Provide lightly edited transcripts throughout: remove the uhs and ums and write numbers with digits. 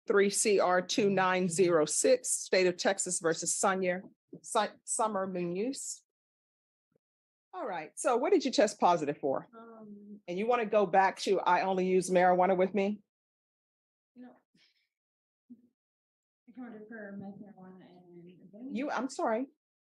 3 CR 2906, State of Texas versus Summer Munoz. All right, so what did you test positive for? And you want to go back to I only use marijuana with me? No. I can order for marijuana and I'm sorry.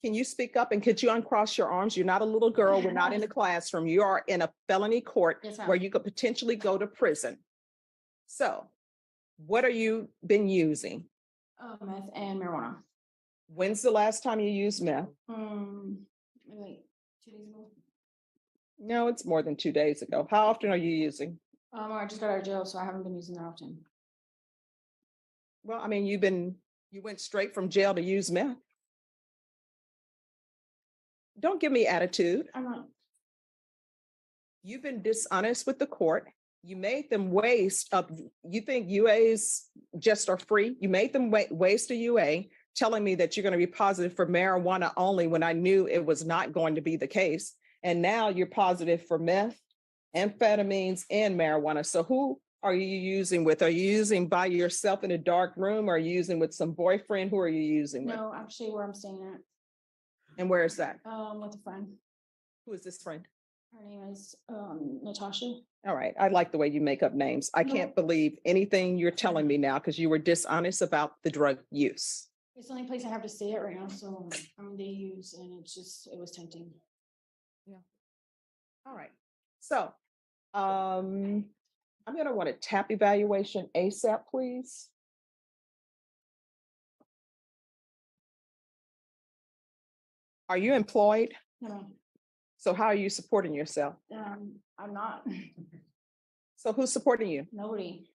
Can you speak up and could you uncross your arms? You're not a little girl. We're not in the classroom. You are in a felony court where you could potentially go to prison. So what are you been using? Meth and marijuana. When's the last time you used meth? Like 2 days ago. No, it's more than 2 days ago. How often are you using? I just got out of jail, so I haven't been using that often. Well, I mean, you went straight from jail to use meth. Don't give me attitude. I'm not. You've been dishonest with the court. You made them waste up. You think UAs just are free? You made them waste a UA, telling me that you're going to be positive for marijuana only when I knew it was not going to be the case. And now you're positive for meth, amphetamines, and marijuana. So who are you using with? Are you using by yourself in a dark room? Or are you using with some boyfriend? Who are you using with? No, actually where I'm staying at. And where is that? With a friend. Who is this friend? Her name is Natasha. All right. I like the way you make up names. I can't believe anything you're telling me now because you were dishonest about the drug use. It's the only place I have to stay at right now. So they use and it was tempting. Yeah. All right. So I'm going to want a TAP evaluation ASAP, please. Are you employed? No. So how are you supporting yourself? I'm not. So who's supporting you? Nobody.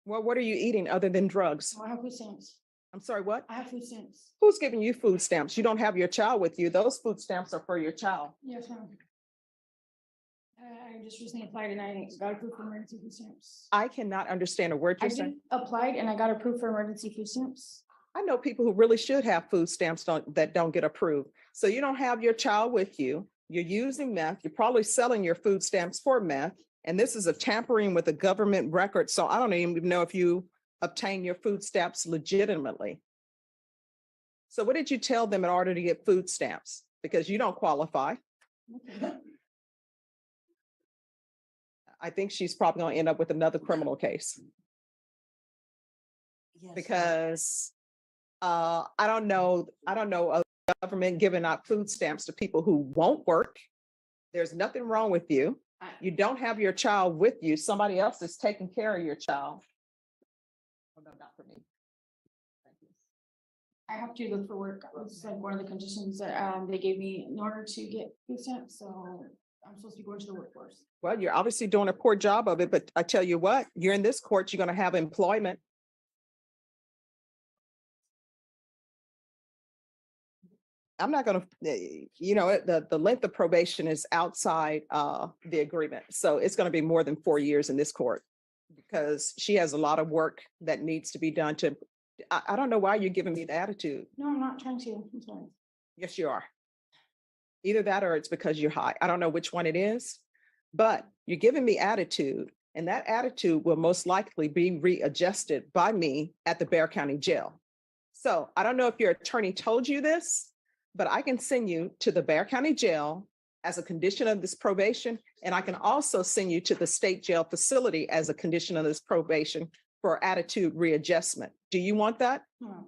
Well, what are you eating other than drugs? I have food stamps. I'm sorry, what? I have food stamps. Who's giving you food stamps? You don't have your child with you. Those food stamps are for your child. Yes, ma'am. I just recently applied and I got approved for emergency food stamps. I cannot understand a word you're saying. I applied and I got approved for emergency food stamps. I know people who really should have food stamps that don't get approved. So you don't have your child with you. You're using meth. You're probably selling your food stamps for meth. And this is a tampering with a government record. So I don't even know if you obtain your food stamps legitimately. So what did you tell them in order to get food stamps? Because you don't qualify. Okay. I think she's probably going to end up with another criminal case. Yes, because I don't know a government giving out food stamps to people who won't work. There's nothing wrong with you. You don't have your child with you. Somebody else is taking care of your child. Oh, no, not for me. Thank you. I have to look for work. It's like one of the conditions that they gave me in order to get food stamps. So I'm supposed to be going to the workforce. Well, you're obviously doing a poor job of it, but I tell you what, you're in this court, you're going to have employment. I'm not going to, the length of probation is outside the agreement. So it's going to be more than 4 years in this court because she has a lot of work that needs to be done to, I don't know why you're giving me the attitude. No, I'm not trying to. I'm sorry. Yes, you are. Either that or it's because you're high. I don't know which one it is, but you're giving me attitude, and that attitude will most likely be readjusted by me at the Bexar County Jail. So I don't know if your attorney told you this, but I can send you to the Bexar County Jail as a condition of this probation, and I can also send you to the state jail facility as a condition of this probation for attitude readjustment. Do you want that? No.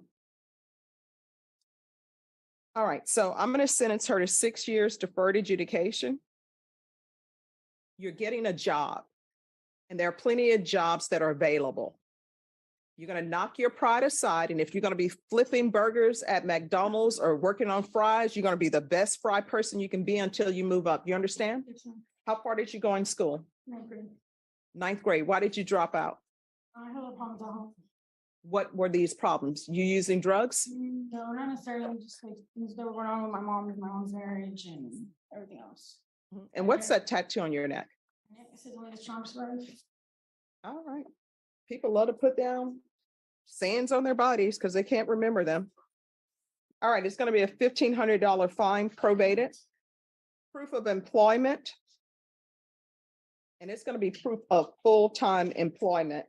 All right, so I'm going to sentence her to 6 years deferred adjudication. You're getting a job, and there are plenty of jobs that are available. You're going to knock your pride aside, and if you're going to be flipping burgers at McDonald's or working on fries, you're going to be the best fry person you can be until you move up. You understand? Yes, ma'am. How far did you go in school? 9th grade. 9th grade. Why did you drop out? I had a problems at home. What were these problems? You using drugs? No, not necessarily. Just like things that were going on with my mom's marriage and everything else. And what's that tattoo on your neck? It says only the strong survive. All right. People love to put down sayings on their bodies because they can't remember them. All right. It's going to be a $1,500 fine, probated. Proof of employment. And it's going to be proof of full-time employment.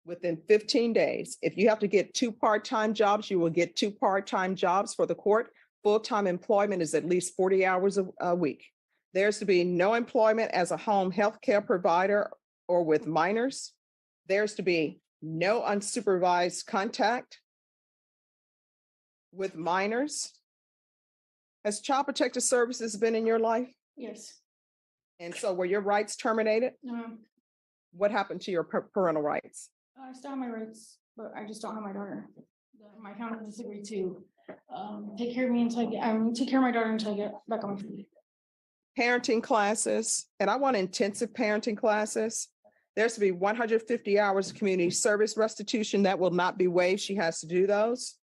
within 15 days. If you have to get 2 part-time jobs, you will get 2 part-time jobs for the court. Full-time employment is at least 40 hours a week. There's to be no employment as a home health care provider or with minors. There's to be no unsupervised contact with minors. Has Child Protective Services been in your life? Yes. And so were your rights terminated? No, What happened to your parental rights? I still have my rights, but I just don't have my daughter. My family has agreed to take care of me until I get, take care of my daughter until I get back on my feet. Parenting classes, and I want intensive parenting classes. There's to be 150 hours of community service restitution that will not be waived. She has to do those.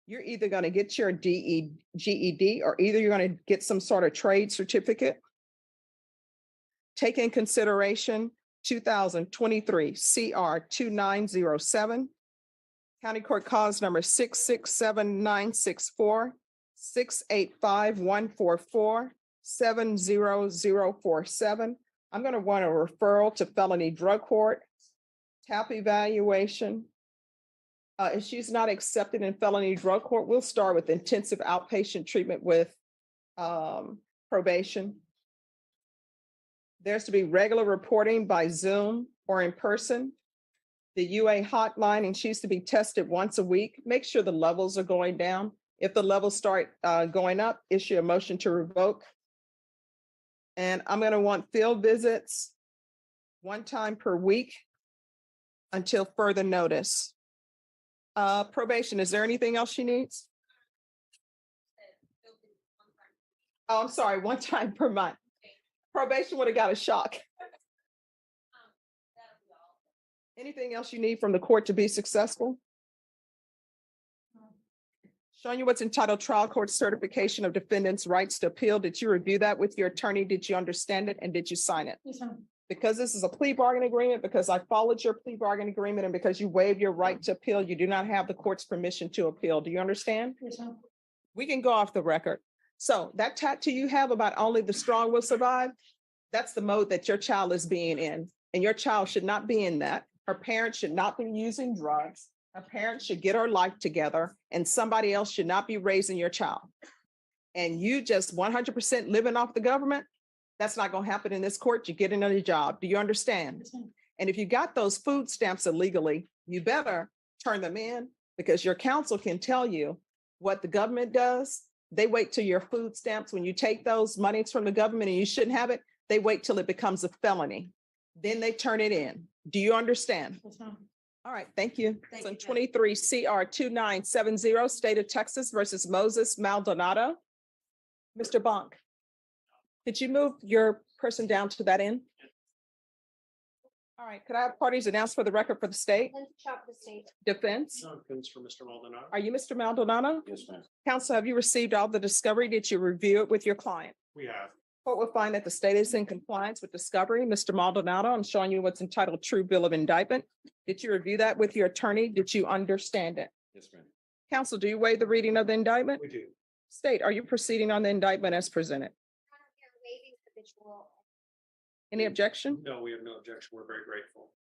You're either going to get your GED or either you're going to get some sort of trade certificate. Take in consideration 2023 CR 2907, County Court Cause number 667-964, 685-144, 70047. I'm going to want a referral to felony drug court, TAP evaluation. If she's not accepted in felony drug court, we'll start with intensive outpatient treatment with probation. There's to be regular reporting by Zoom or in person. The UA hotline, and she's to be tested once a week. Make sure the levels are going down. If the levels start going up, issue a motion to revoke. And I'm going to want field visits 1 time per week until further notice. Probation, is there anything else she needs? Oh, I'm sorry, 1 time per month. Probation would have got a shock. Anything else you need from the court to be successful? Showing you what's entitled Trial Court Certification of Defendant's Rights to Appeal. Did you review that with your attorney? Did you understand it? And did you sign it? Yes, ma'am. Because this is a plea bargain agreement, because I followed your plea bargain agreement, and because you waived your right to appeal, you do not have the court's permission to appeal. Do you understand? Yes, ma'am. We can go off the record. So that tattoo you have about only the strong will survive, that's the mode that your child is being in. And your child should not be in that. Her parents should not be using drugs. Her parents should get her life together, and somebody else should not be raising your child. And you just 100% living off the government, that's not going to happen in this court. You get another job. Do you understand? Yes, ma'am. And if you got those food stamps illegally, you better turn them in, because your counsel can tell you what the government does. They wait till your food stamps, when you take those monies from the government and you shouldn't have it, they wait till it becomes a felony. Then they turn it in. Do you understand? Yes, ma'am. All right, thank you. Thank So you, 23 CR 2970, State of Texas versus Moses Maldonado. Mr. Bonk, could you move your person down to that end? All right, could I have parties announced for the record for the state? The state. Defense? No offense for Mr. Maldonado. Are you Mr. Maldonado? Yes, ma'am. Counsel, have you received all the discovery? Did you review it with your client? We have. Court will find that the state is in compliance with discovery. Mr. Maldonado, I'm showing you what's entitled True Bill of Indictment. Did you review that with your attorney? Did you understand it? Yes, ma'am. Counsel, do you waive the reading of the indictment? We do. State, are you proceeding on the indictment as presented? Any objection? No, we have no objection. We're very grateful.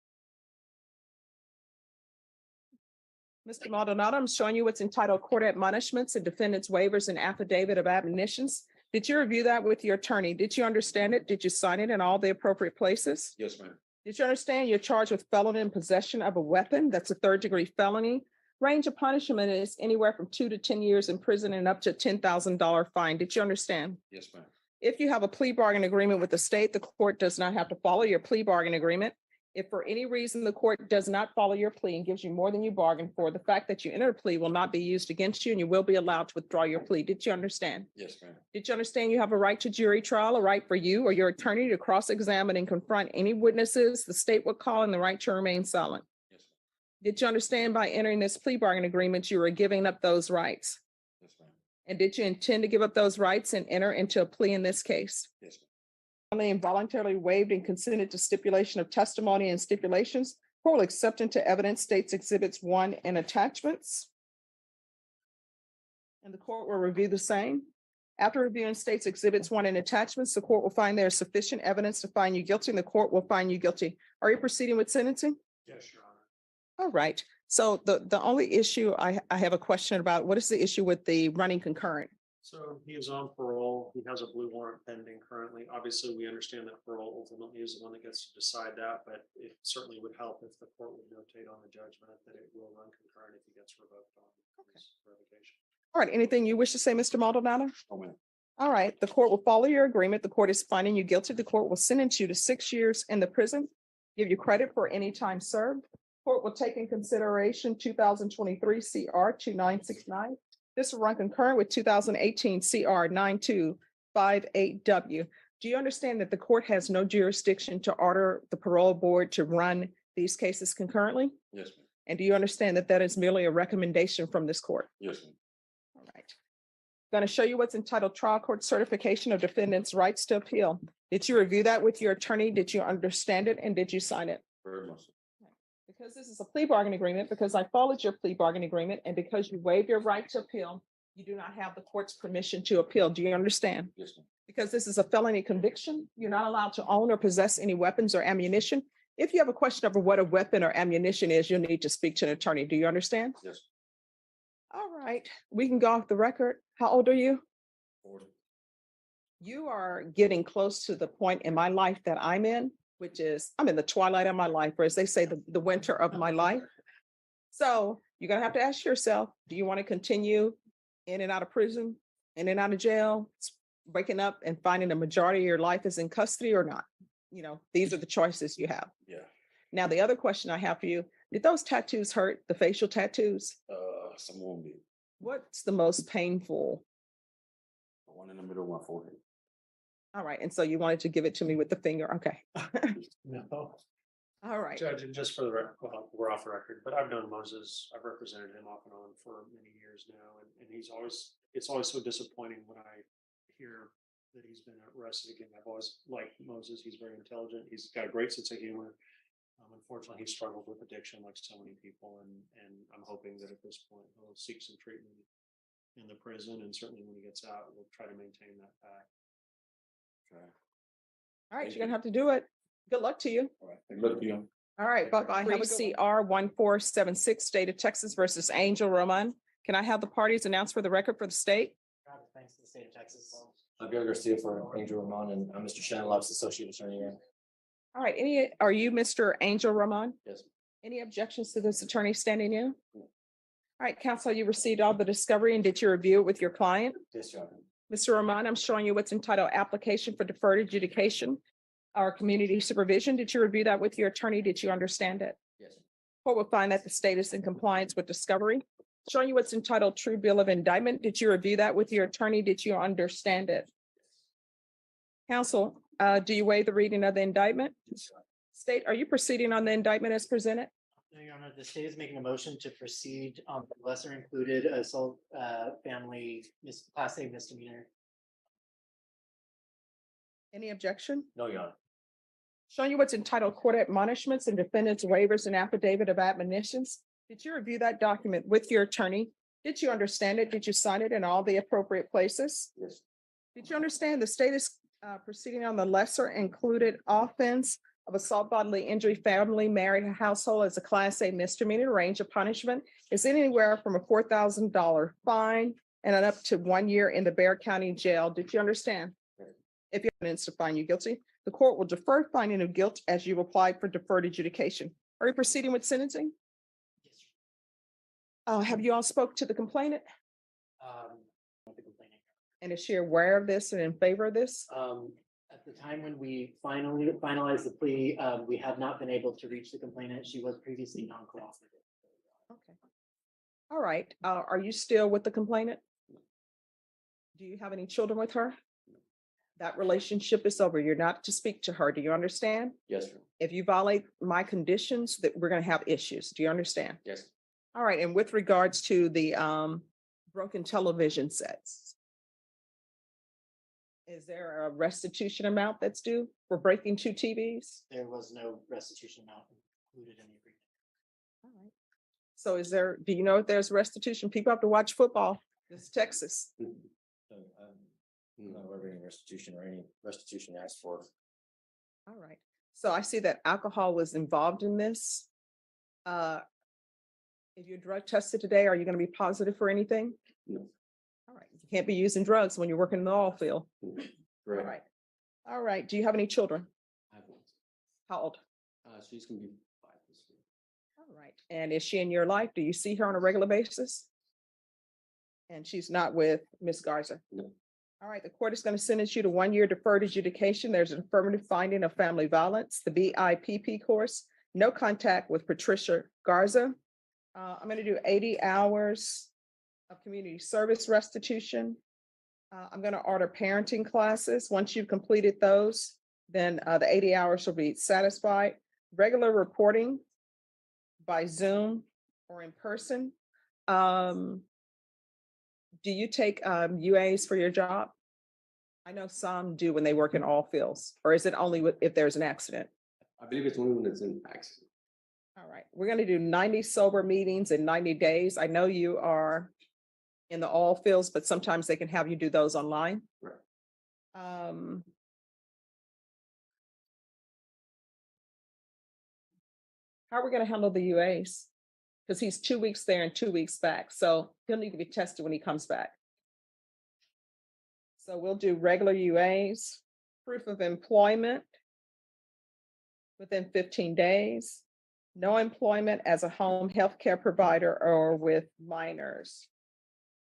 Mr. Maldonado, I'm showing you what's entitled Court Admonishments and Defendant's Waivers and Affidavit of Admonitions. Did you review that with your attorney? Did you understand it? Did you sign it in all the appropriate places? Yes, ma'am. Did you understand you're charged with felony in possession of a weapon? That's a 3rd-degree felony. Range of punishment is anywhere from 2 to 10 years in prison and up to a $10,000 fine. Did you understand? Yes, ma'am. If you have a plea bargain agreement with the state, the court does not have to follow your plea bargain agreement. If for any reason the court does not follow your plea and gives you more than you bargained for, the fact that you entered a plea will not be used against you, and you will be allowed to withdraw your plea. Did you understand? Yes, ma'am. Did you understand you have a right to jury trial, a right for you or your attorney to cross-examine and confront any witnesses the state would call, and the right to remain silent? Yes, ma'am. Did you understand by entering this plea bargain agreement, you were giving up those rights? Yes, ma'am. And did you intend to give up those rights and enter into a plea in this case? Yes, ma'am. Only involuntarily waived and consented to stipulation of testimony and stipulations. Court will accept into evidence states exhibits 1 and attachments. And the court will review the same. After reviewing states exhibits 1 and attachments, the court will find there is sufficient evidence to find you guilty, and the court will find you guilty. Are you proceeding with sentencing? Yes, Your Honor. All right. So the only issue I have a question about, what is the issue with the running concurrent? So he is on parole. He has a blue warrant pending currently. Obviously, we understand that parole ultimately is the one that gets to decide that, but it certainly would help if the court would notate on the judgment that it will run concurrent if he gets revoked on his revocation. All right. Anything you wish to say, Mr. Maldonado? Oh, man. All right. The court will follow your agreement. The court is finding you guilty. The court will sentence you to 6 years in the prison, give you credit for any time served. Court will take in consideration 2023 CR 2969. This will run concurrent with 2018 CR 9258W. Do you understand that the court has no jurisdiction to order the parole board to run these cases concurrently? Yes, ma'am. And do you understand that that is merely a recommendation from this court? Yes, ma'am. All right. Going to show you what's entitled Trial Court Certification of Defendant's Rights to Appeal. Did you review that with your attorney? Did you understand it? And did you sign it? Very much. So. Because this is a plea bargain agreement, because I followed your plea bargain agreement, and because you waived your right to appeal, you do not have the court's permission to appeal. Do you understand? Yes, ma'am. Because this is a felony conviction, you're not allowed to own or possess any weapons or ammunition. If you have a question over what a weapon or ammunition is, you'll need to speak to an attorney. Do you understand? Yes. All right, we can go off the record. How old are you? 40. You are getting close to the point in my life that I'm in, which is I'm in the twilight of my life, or as they say, the winter of my life. So you're going to have to ask yourself, do you want to continue in and out of prison, in and out of jail, waking up and finding the majority of your life is in custody or not? You know, these are the choices you have. Yeah. Now, the other question I have for you, did those tattoos hurt, the facial tattoos? Some won't be. What's the most painful? The one in the middle of my forehead. All right. And so you wanted to give it to me with the finger. Okay. No. All right. Judge, and just for the record, well, we're off the record, but I've known Moses, I've represented him off and on for many years now, and it's always so disappointing when I hear that he's been arrested again. I've always liked Moses. He's very intelligent. He's got a great sense of humor. Unfortunately, he struggled with addiction like so many people, and I'm hoping that at this point he'll seek some treatment in the prison, and certainly when he gets out, we'll try to maintain that path. Okay. All right. Thank You're going to you. have to do it. Good luck to you. All right. Good luck to you. All right. Bye-bye. Have a CR 1476, State of Texas versus Angel Roman. Can I have the parties announced for the record for the state? Thanks to the state of Texas. Gail Garcia for Angel Ramon, and I'm Mr. Shannon Love's associate attorney here. All right. Are you Mr. Angel Roman? Yes. Any objections to this attorney standing in? All right, counsel, you received all the discovery, and did you review it with your client? Yes, Your Honor. Mr. Roman, I'm showing you what's entitled Application for Deferred Adjudication or Community Supervision. Did you review that with your attorney? Did you understand it? Yes. Court will find that the state is in compliance with discovery. Showing you what's entitled True Bill of Indictment. Did you review that with your attorney? Did you understand it? Counsel, do you waive the reading of the indictment? State, are you proceeding on the indictment as presented? No, Your Honor, the state is making a motion to proceed on the lesser included assault family class A misdemeanor. Any objection? No, Your Honor. Showing you what's entitled Court Admonishments and Defendants Waivers and Affidavit of Admonitions. Did you review that document with your attorney? Did you understand it? Did you sign it in all the appropriate places? Yes. Did you understand the state is proceeding on the lesser included offense of assault, bodily injury, family, married, household as a class A misdemeanor? Range of punishment is anywhere from a $4,000 fine and up to 1 year in the Bexar County Jail. Did you understand? Yes. If you have evidence to find you guilty, the court will defer finding of guilt as you applied for deferred adjudication. Are you proceeding with sentencing? Yes. Have you all spoke to the complainant? Not the complaining. And is she aware of this and in favor of this? At the time when we finalized the plea, we have not been able to reach the complainant. She was previously non-cooperative. Okay. All right. Are you still with the complainant? Do you have any children with her? That relationship is over. You're not to speak to her. Do you understand? Yes, Your Honor. If you violate my conditions, that we're going to have issues. Do you understand? Yes. All right. And with regards to the broken television sets, is there a restitution amount that's due for breaking 2 TVs? There was no restitution amount included in the agreement. All right. So do you know if there's restitution? People have to watch football. This is Texas. I'm not aware of any restitution or any restitution asked for. All right. So I see that alcohol was involved in this. If you're drug tested today, are you going to be positive for anything? No. All right. You can't be using drugs when you're working in the oil field. All Correct. right. All right. Do you have any children? I have one. How old? She's gonna be 5 this year. All right. And is she in your life? Do you see her on a regular basis? And she's not with Miss Garza? No. All right. The court is going to sentence you to 1 year deferred adjudication. There's an affirmative finding of family violence, the BIPP course, no contact with Patricia Garza. I'm going to do 80 hours of community service restitution. I'm going to order parenting classes. Once you've completed those, then the 80 hours will be satisfied. Regular reporting by Zoom or in person. Do you take UAs for your job? I know some do when they work in all fields, or is it only if there's an accident? I believe it's only when it's an accident. All right, we're going to do 90 sober meetings in 90 days. I know you are in the all fields, but sometimes they can have you do those online. Right. How are we going to handle the UAs? Because he's 2 weeks there and 2 weeks back. So he'll need to be tested when he comes back. So we'll do regular UAs, proof of employment within 15 days, no employment as a home health care provider or with minors.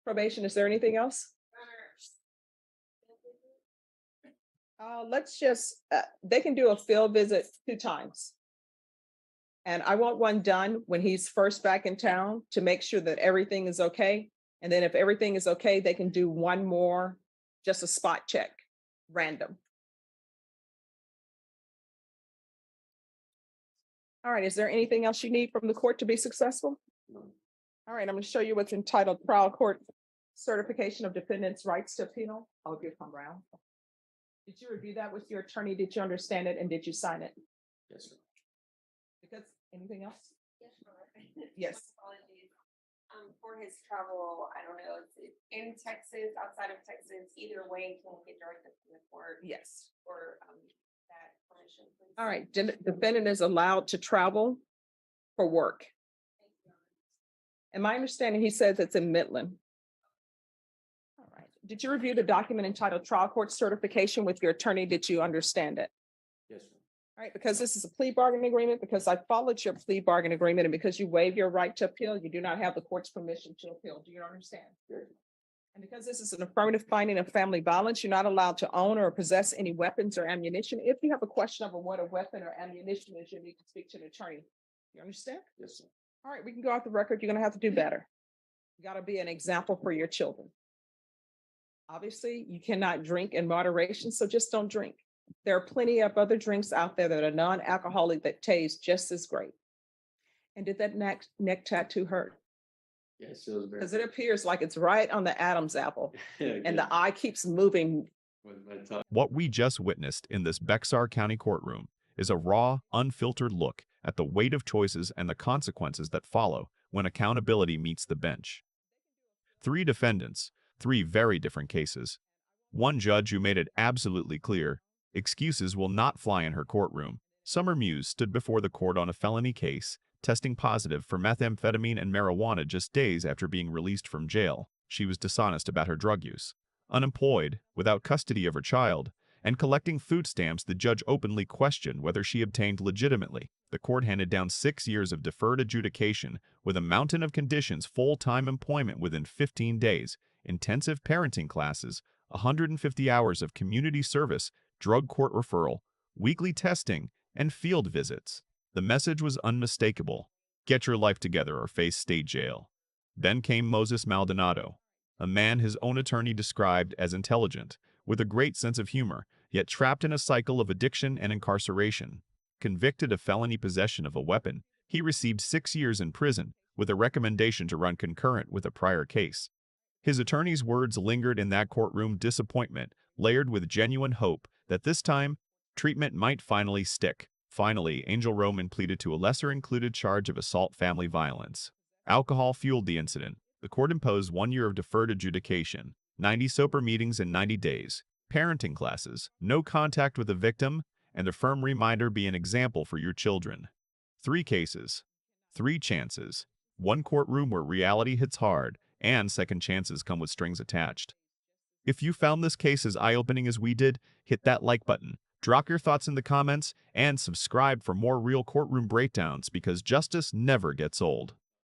Probation, is there anything else? Let's just, they can do a field visit 2 times. And I want one done when he's first back in town to make sure that everything is okay. And then if everything is okay, they can do one more, just a spot check, random. All right, is there anything else you need from the court to be successful? No. All right, I'm going to show you what's entitled Trial Court Certification of Defendant's Rights to Appeal. I'll give come around. Did you review that with your attorney? Did you understand it and did you sign it? Yes, sir. Because anything else? Yes, sure. Yes. Apologies. For his travel, I don't know, it's in Texas, outside of Texas, either way, can we get directed from the court Yes. for that permission, please? All right, defendant is allowed to travel for work. Thank you. And my understanding, he says it's in Midland. All right. Did you review the document entitled Trial Court Certification with your attorney? Did you understand it? Yes, sir. All right, because this is a plea bargaining agreement, because I followed your plea bargaining agreement, and because you waive your right to appeal, you do not have the court's permission to appeal. Do you understand? Yes. And because this is an affirmative finding of family violence, you're not allowed to own or possess any weapons or ammunition. If you have a question over what a weapon or ammunition is, you need to speak to an attorney. You understand? Yes, sir. All right, we can go off the record. You're going to have to do better. You got to be an example for your children. Obviously, you cannot drink in moderation, so just don't drink. There are plenty of other drinks out there that are non-alcoholic that taste just as great. And did that neck tattoo hurt? Yes, it was very. Because it appears like it's right on the Adam's apple, and Yeah. the eye keeps moving. With my tongue. What we just witnessed in this Bexar County courtroom is a raw, unfiltered look at the weight of choices and the consequences that follow when accountability meets the bench. 3 defendants, 3 very different cases. One judge who made it absolutely clear excuses will not fly in her courtroom. Summer Muse stood before the court on a felony case, testing positive for methamphetamine and marijuana just days after being released from jail. She was dishonest about her drug use. Unemployed, without custody of her child, and collecting food stamps, the judge openly questioned whether she obtained legitimately. The court handed down 6 years of deferred adjudication with a mountain of conditions: full-time employment within 15 days, intensive parenting classes, 150 hours of community service, drug court referral, weekly testing, and field visits. The message was unmistakable: get your life together or face state jail. Then came Moses Maldonado, a man his own attorney described as intelligent, with a great sense of humor, yet trapped in a cycle of addiction and incarceration. Convicted of felony possession of a weapon, he received 6 years in prison with a recommendation to run concurrent with a prior case. His attorney's words lingered in that courtroom: disappointment, layered with genuine hope that this time, treatment might finally stick. Finally, Angel Roman pleaded to a lesser-included charge of assault family violence. Alcohol fueled the incident. The court imposed 1 year of deferred adjudication, 90 sober meetings in 90 days, parenting classes, no contact with the victim, and a firm reminder: be an example for your children. 3 cases, 3 chances, one courtroom where reality hits hard and second chances come with strings attached. If you found this case as eye-opening as we did, hit that like button, drop your thoughts in the comments, and subscribe for more real courtroom breakdowns because justice never gets old.